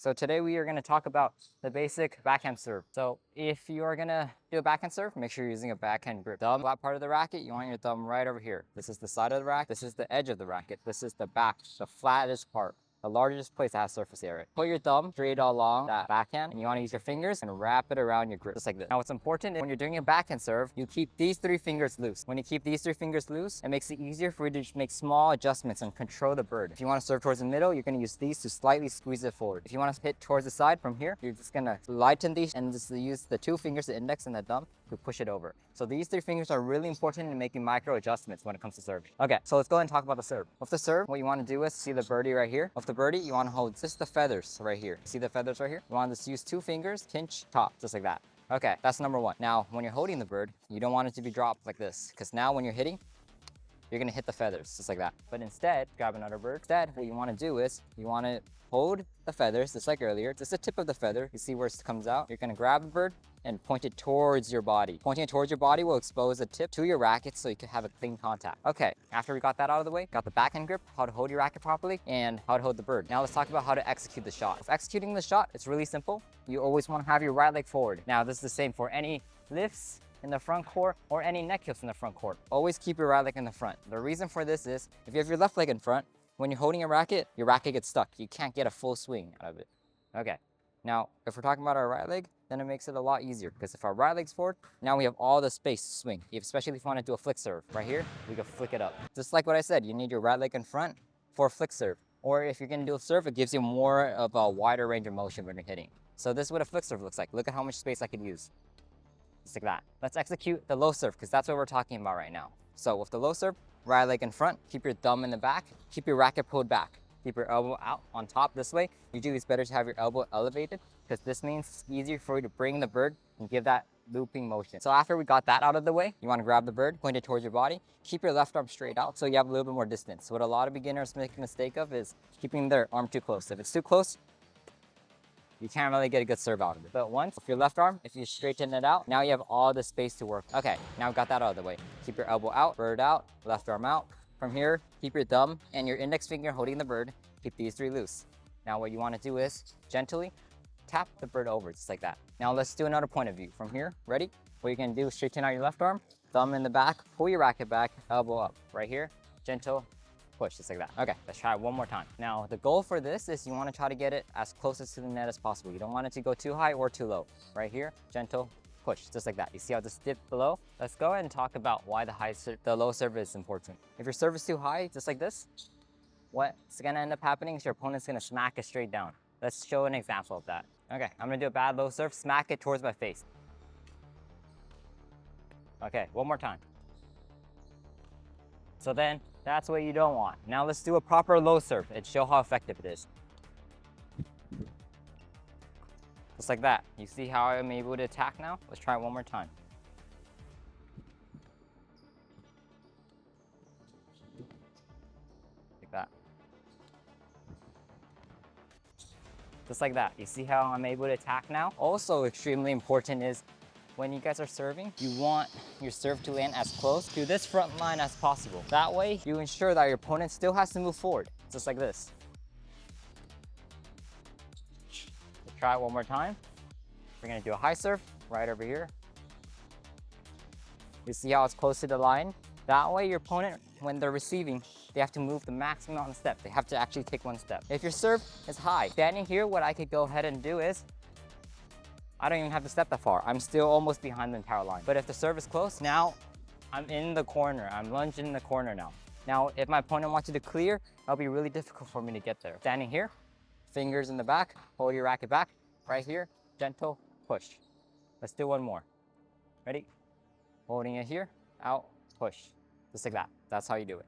So today we are going to talk about the basic backhand serve. So if you are going to do a backhand serve, make sure you're using a backhand grip. Thumb, flat part of the racket, you want your thumb right over here. This is the side of the racket. This is the edge of the racket. This is the back, the flattest part. The largest place that has surface area. Put your thumb straight along that backhand, and you want to use your fingers and wrap it around your grip, just like this. Now what's important is when you're doing a backhand serve, you keep these 3 fingers loose. When you keep these 3 fingers loose, it makes it easier for you to just make small adjustments and control the bird. If you want to serve towards the middle, you're going to use these to slightly squeeze it forward. If you want to hit towards the side from here, you're just going to lighten these and just use the 2 fingers, the index and the thumb, to push it over. So these 3 fingers are really important in making micro adjustments when it comes to serving. Okay, so let's go ahead and talk about the serve. With the serve, what you want to do is, see the birdie right here? With the birdie, you want to hold just the feathers right here. See the feathers right here? You want to just use 2 fingers, pinch top, just like that. Okay, that's number 1. Now, when you're holding the bird, you don't want it to be dropped like this, because now when you're hitting, you're gonna hit the feathers, just like that. But instead, grab another bird. Instead, what you wanna do is, you wanna hold the feathers, just like earlier, just the tip of the feather. You see where it comes out? You're gonna grab the bird and point it towards your body. Pointing it towards your body will expose the tip to your racket so you can have a clean contact. Okay, after we got that out of the way, got the backhand grip, how to hold your racket properly, and how to hold the bird. Now let's talk about how to execute the shot. If executing the shot, it's really simple. You always wanna have your right leg forward. Now this is the same for any lifts in the front court or any neck kills in the front court. Always keep your right leg in the front. The reason for this is, if you have your left leg in front, when you're holding a racket, your racket gets stuck. You can't get a full swing out of it. Okay, now if we're talking about our right leg, then it makes it a lot easier, because if our right leg's forward, now we have all the space to swing. Especially if you want to do a flick serve. Right here, we can flick it up. Just like what I said, you need your right leg in front for a flick serve. Or if you're gonna do a serve, it gives you more of a wider range of motion when you're hitting. So this is what a flick serve looks like. Look at how much space I could use. Just like that. Let's execute the low serve, because that's what we're talking about right now. So with the low serve, right leg in front, keep your thumb in the back, keep your racket pulled back, keep your elbow out on top this way. Usually it's better to have your elbow elevated, because this means it's easier for you to bring the bird and give that looping motion. So after we got that out of the way, you want to grab the bird, point it towards your body, keep your left arm straight out so you have a little bit more distance. What a lot of beginners make a mistake of is keeping their arm too close. If it's too close, you can't really get a good serve out of it. But once, with your left arm, if you straighten it out, now you have all the space to work. Okay, now we got that out of the way. Keep your elbow out, bird out, left arm out. From here, keep your thumb and your index finger holding the bird. Keep these 3 loose. Now what you want to do is gently tap the bird over, just like that. Now let's do another point of view. From here, ready? What you're gonna do is straighten out your left arm, thumb in the back, pull your racket back, elbow up. Right here, gentle push, just like that. Okay, let's try it one more time. Now, the goal for this is you want to try to get it as closest to the net as possible. You don't want it to go too high or too low. Right here, gentle push, just like that. You see how this dip below? Let's go ahead and talk about why the low serve is important. If your serve is too high, just like this, what's gonna end up happening is your opponent's gonna smack it straight down. Let's show an example of that. Okay, I'm gonna do a bad low serve, smack it towards my face. Okay, one more time. So then, that's what you don't want. Now let's do a proper low serve and show how effective it is. Just like that. You see how I'm able to attack now? Let's try it one more time. Like that. Just like that. You see how I'm able to attack now? Also extremely important is, when you guys are serving, you want your serve to land as close to this front line as possible. That way, you ensure that your opponent still has to move forward, just like this. Let's try it one more time. We're gonna do a high serve right over here. You see how it's close to the line? That way, your opponent, when they're receiving, they have to move the maximum amount of step. They have to actually take 1 step. If your serve is high, standing here, what I could go ahead and do is, I don't even have to step that far. I'm still almost behind the entire line. But if the serve is close, now I'm in the corner. I'm lunging in the corner now. Now, if my opponent wants you to clear, it'll be really difficult for me to get there. Standing here, fingers in the back, hold your racket back. Right here, gentle push. Let's do one more. Ready? Holding it here, out, push. Just like that. That's how you do it.